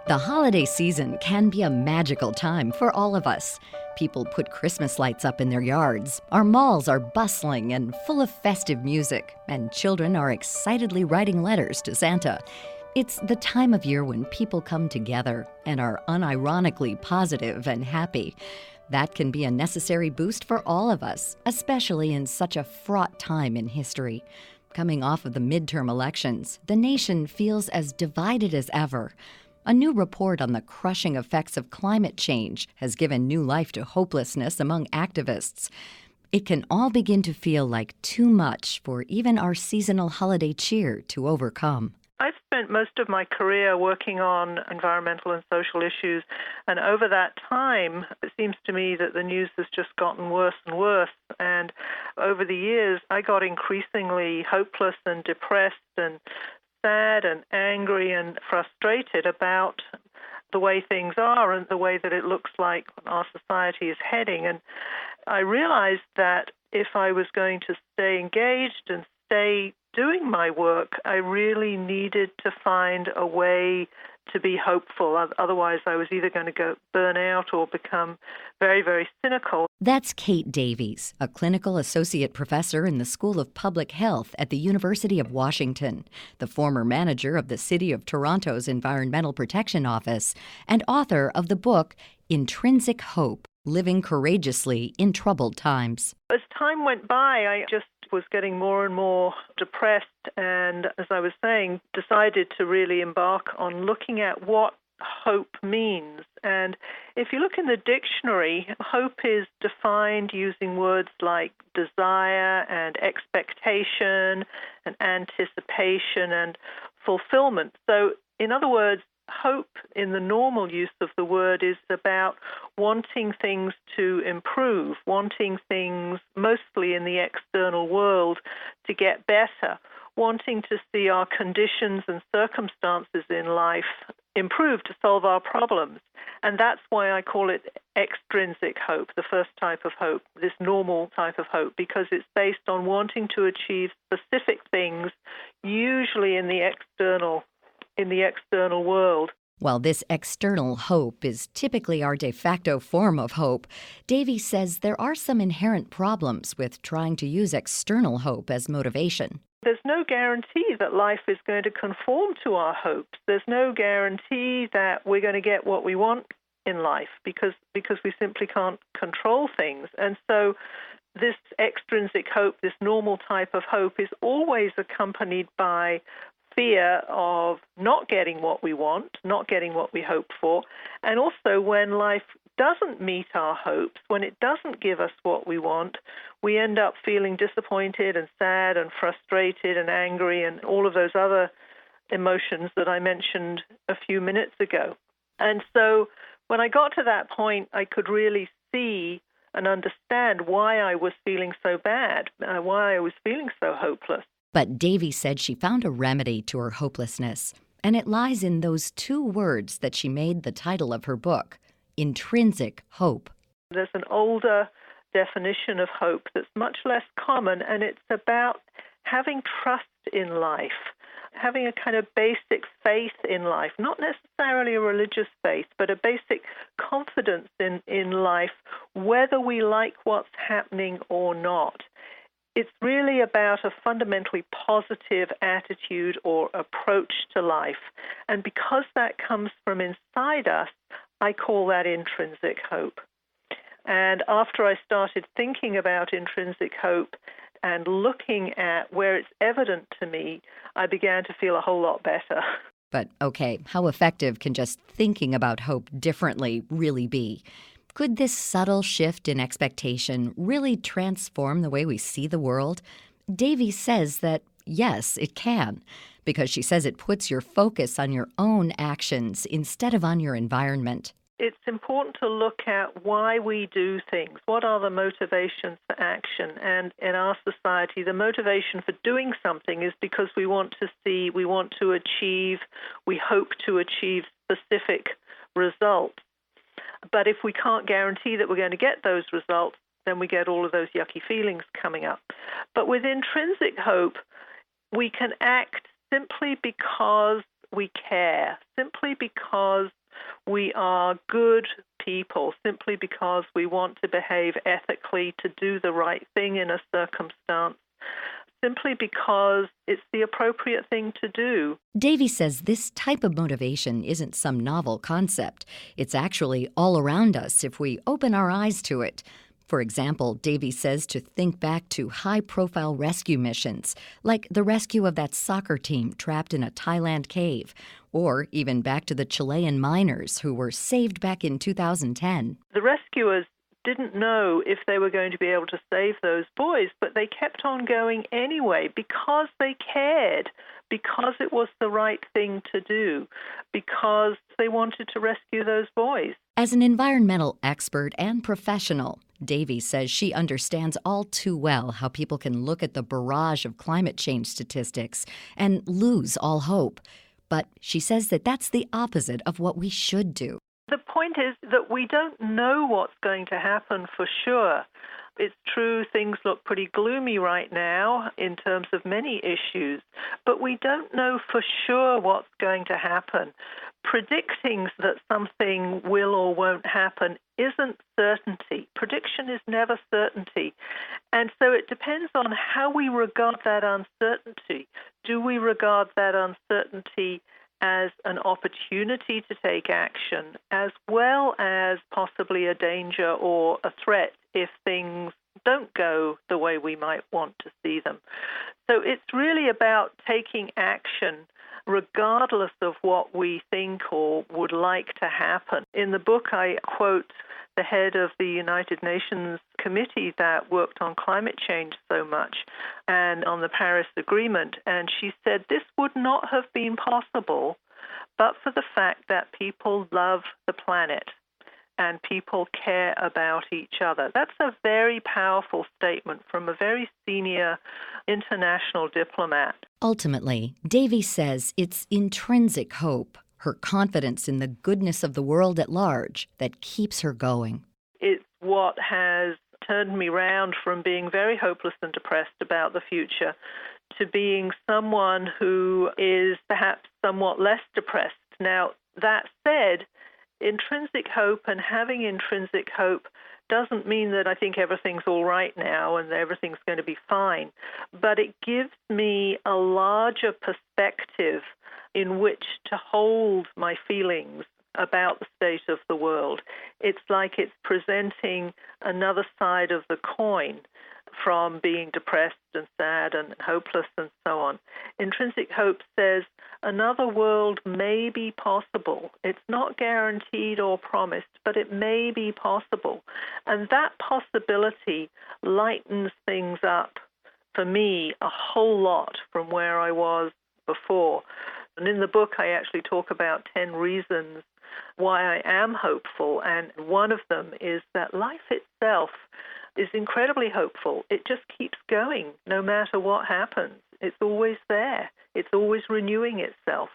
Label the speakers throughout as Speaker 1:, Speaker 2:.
Speaker 1: The holiday season can be a magical time for all of us. People put Christmas lights up in their yards. Our malls are bustling and full of festive music, and children are excitedly writing letters to Santa. It's the time of year when people come together and are unironically positive and happy. That can be a necessary boost for all of us, especially in such a fraught time in history. Coming off of the midterm elections, the nation feels as divided as ever. A new report on the crushing effects of climate change has given new life to hopelessness among activists. It can all begin to feel like too much for even our seasonal holiday cheer to overcome.
Speaker 2: I've spent most of my career working on environmental and social issues, and over that time, it seems to me that the news has just gotten worse and worse. And over the years, I got increasingly hopeless and depressed and sad and angry and frustrated about the way things are and the way that it looks like our society is heading. And I realized that if I was going to stay engaged and stay doing my work, I really needed to find a way to be hopeful. Otherwise, I was either going to go burn out or become very, very cynical.
Speaker 1: That's Kate Davies, a clinical associate professor in the School of Public Health at the University of Washington, the former manager of the City of Toronto's Environmental Protection Office, and author of the book Intrinsic Hope, Living Courageously in Troubled Times.
Speaker 2: As time went by, I just was getting more and more depressed and, as I was saying, decided to really embark on looking at what hope means. And if you look in the dictionary, hope is defined using words like desire and expectation and anticipation and fulfillment. So, in other words, hope in the normal use of the word is about wanting things to improve, wanting things mostly in the external world to get better, wanting to see our conditions and circumstances in life improve to solve our problems. And that's why I call it extrinsic hope, the first type of hope, this normal type of hope, because it's based on wanting to achieve specific things, usually in the external world.
Speaker 1: While this external hope is typically our de facto form of hope, Davies says there are some inherent problems with trying to use external hope as motivation.
Speaker 2: There's no guarantee that life is going to conform to our hopes. There's no guarantee that we're going to get what we want in life because we simply can't control things. And so this extrinsic hope, this normal type of hope, is always accompanied by fear of not getting what we want, not getting what we hope for, and also when life doesn't meet our hopes, when it doesn't give us what we want, we end up feeling disappointed and sad and frustrated and angry and all of those other emotions that I mentioned a few minutes ago. And so when I got to that point, I could really see and understand why I was feeling so bad, why I was feeling so hopeless.
Speaker 1: But Davies said she found a remedy to her hopelessness, and it lies in those two words that she made the title of her book, Intrinsic Hope.
Speaker 2: There's an older definition of hope that's much less common, and it's about having trust in life, having a kind of basic faith in life, not necessarily a religious faith, but a basic confidence in life, whether we like what's happening or not. It's really about a fundamentally positive attitude or approach to life. And because that comes from inside us, I call that intrinsic hope. And after I started thinking about intrinsic hope and looking at where it's evident to me, I began to feel a whole lot better.
Speaker 1: But okay, how effective can just thinking about hope differently really be? Could this subtle shift in expectation really transform the way we see the world? Davies says that, yes, it can, because she says it puts your focus on your own actions instead of on your environment.
Speaker 2: It's important to look at why we do things. What are the motivations for action? And in our society, the motivation for doing something is because we want to see, we want to achieve, we hope to achieve specific results. But if we can't guarantee that we're going to get those results, then we get all of those yucky feelings coming up. But with intrinsic hope, we can act simply because we care, simply because we are good people, simply because we want to behave ethically, to do the right thing in a circumstance, simply because it's the appropriate thing to do.
Speaker 1: Davies says this type of motivation isn't some novel concept. It's actually all around us if we open our eyes to it. For example, Davies says to think back to high-profile rescue missions, like the rescue of that soccer team trapped in a Thailand cave, or even back to the Chilean miners who were saved back in 2010.
Speaker 2: The rescuers didn't know if they were going to be able to save those boys, but they kept on going anyway because they cared, because it was the right thing to do, because they wanted to rescue those boys.
Speaker 1: As an environmental expert and professional, Davies says she understands all too well how people can look at the barrage of climate change statistics and lose all hope. But she says that that's the opposite of what we should do.
Speaker 2: The point is that we don't know what's going to happen for sure. It's true things look pretty gloomy right now in terms of many issues, but we don't know for sure what's going to happen. Predicting that something will or won't happen isn't certainty. Prediction is never certainty. And so it depends on how we regard that uncertainty. Do we regard that uncertainty as an opportunity to take action, as well as possibly a danger or a threat if things don't go the way we might want to see them? So it's really about taking action regardless of what we think or would like to happen. In the book, I quote the head of the United Nations committee that worked on climate change so much and on the Paris Agreement, and she said this would not have been possible but for the fact that people love the planet and people care about each other. That's a very powerful statement from a very senior international diplomat.
Speaker 1: Ultimately, Davies says it's intrinsic hope, her confidence in the goodness of the world at large, that keeps her going.
Speaker 2: It's what has turned me round from being very hopeless and depressed about the future to being someone who is perhaps somewhat less depressed. Now, that said, intrinsic hope and having intrinsic hope doesn't mean that I think everything's all right now and everything's going to be fine, but it gives me a larger perspective in which to hold my feelings about the state of the world. It's like it's presenting another side of the coin from being depressed and sad and hopeless and so on. Intrinsic hope says another world may be possible. It's not guaranteed or promised, but it may be possible. And that possibility lightens things up for me a whole lot from where I was before. And in the book, I actually talk about 10 reasons why I am hopeful, and one of them is that life itself is incredibly hopeful. It just keeps going no matter what happens. It's always there. It's always renewing itself.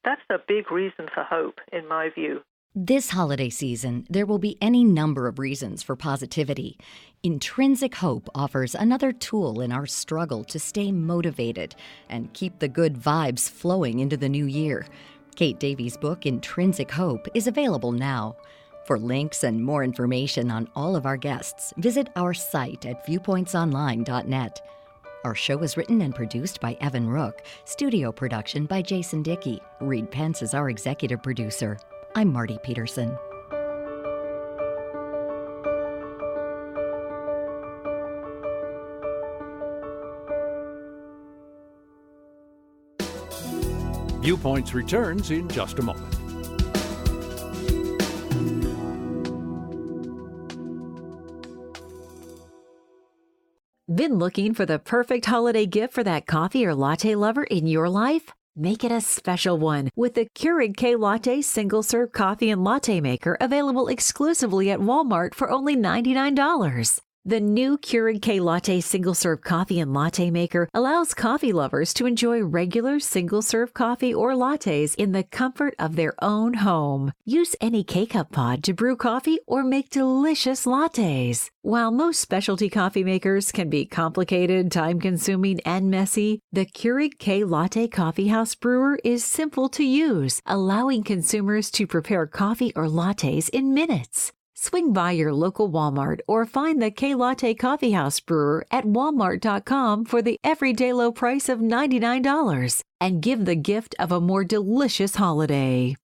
Speaker 2: That's a big reason for hope, in my view.
Speaker 1: This holiday season, there will be any number of reasons for positivity. Intrinsic Hope offers another tool in our struggle to stay motivated and keep the good vibes flowing into the new year. Kate Davies' book, Intrinsic Hope, is available now. For links and more information on all of our guests, visit our site at viewpointsonline.net. Our show is written and produced by Evan Rook, studio production by Jason Dickey. Reed Pence is our executive producer. I'm Marty Peterson.
Speaker 3: Viewpoints returns in just a moment.
Speaker 4: Been looking for the perfect holiday gift for that coffee or latte lover in your life? Make it a special one with the Keurig K-Latte single-serve coffee and latte maker available exclusively at Walmart for only $99. The new Keurig K Latte single-serve coffee and latte maker allows coffee lovers to enjoy regular single-serve coffee or lattes in the comfort of their own home. Use any K-Cup pod to brew coffee or make delicious lattes. While most specialty coffee makers can be complicated, time-consuming, and messy, the Keurig K Latte Coffee House Brewer is simple to use, allowing consumers to prepare coffee or lattes in minutes. Swing by your local Walmart or find the K Latte Coffee House Brewer at walmart.com for the everyday low price of $99 and give the gift of a more delicious holiday.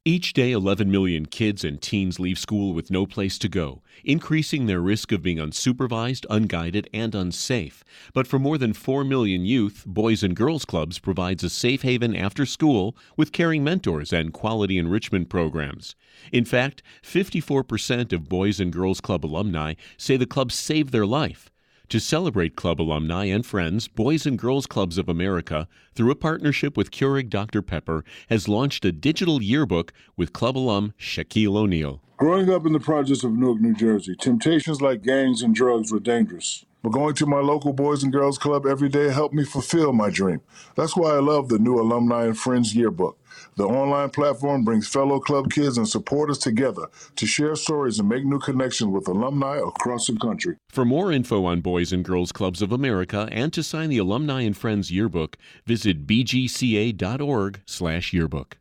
Speaker 5: Each day, 11 million kids and teens leave school with no place to go, increasing their risk of being unsupervised, unguided, and unsafe. But for more than 4 million youth, Boys and Girls Clubs provides a safe haven after school with caring mentors and quality enrichment programs. In fact, 54% of Boys and Girls Club alumni say the club saved their life. To celebrate club alumni and friends, Boys and Girls Clubs of America, through a partnership with Keurig Dr. Pepper, has launched a digital yearbook with club alum Shaquille O'Neal.
Speaker 6: Growing up in the projects of Newark, New Jersey, temptations like gangs and drugs were dangerous. But going to my local Boys and Girls Club every day helped me fulfill my dream. That's why I love the new Alumni and Friends Yearbook. The online platform brings fellow club kids and supporters together to share stories and make new connections with alumni across the country.
Speaker 5: For more info on Boys and Girls Clubs of America and to sign the Alumni and Friends Yearbook, visit bgca.org/yearbook.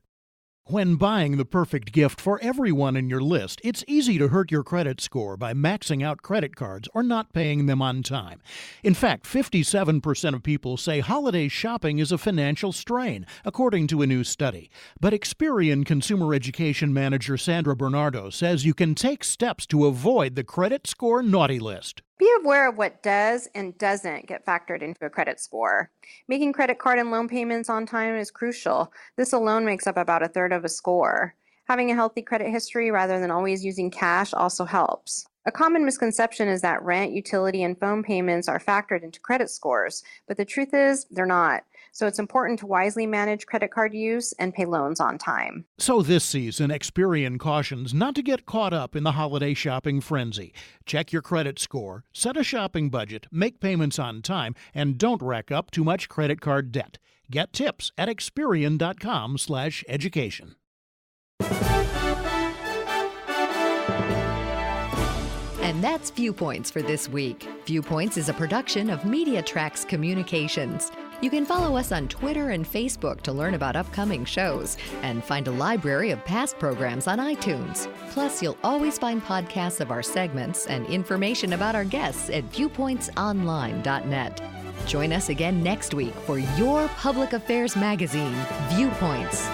Speaker 3: When buying the perfect gift for everyone in your list, it's easy to hurt your credit score by maxing out credit cards or not paying them on time. In fact, 57% of people say holiday shopping is a financial strain, according to a new study. But Experian Consumer Education Manager Sandra Bernardo says you can take steps to avoid the credit score naughty list.
Speaker 7: Be aware of what does and doesn't get factored into a credit score. Making credit card and loan payments on time is crucial. This alone makes up about a third of a score. Having a healthy credit history rather than always using cash also helps. A common misconception is that rent, utility, and phone payments are factored into credit scores, but the truth is they're not. So it's important to wisely manage credit card use and pay loans on time.
Speaker 3: So this season, Experian cautions not to get caught up in the holiday shopping frenzy. Check your credit score, set a shopping budget, make payments on time, and don't rack up too much credit card debt. Get tips at Experian.com/education.
Speaker 1: And that's Viewpoints for this week. Viewpoints is a production of Media Tracks Communications. You can follow us on Twitter and Facebook to learn about upcoming shows and find a library of past programs on iTunes. Plus, you'll always find podcasts of our segments and information about our guests at viewpointsonline.net. Join us again next week for your public affairs magazine, Viewpoints.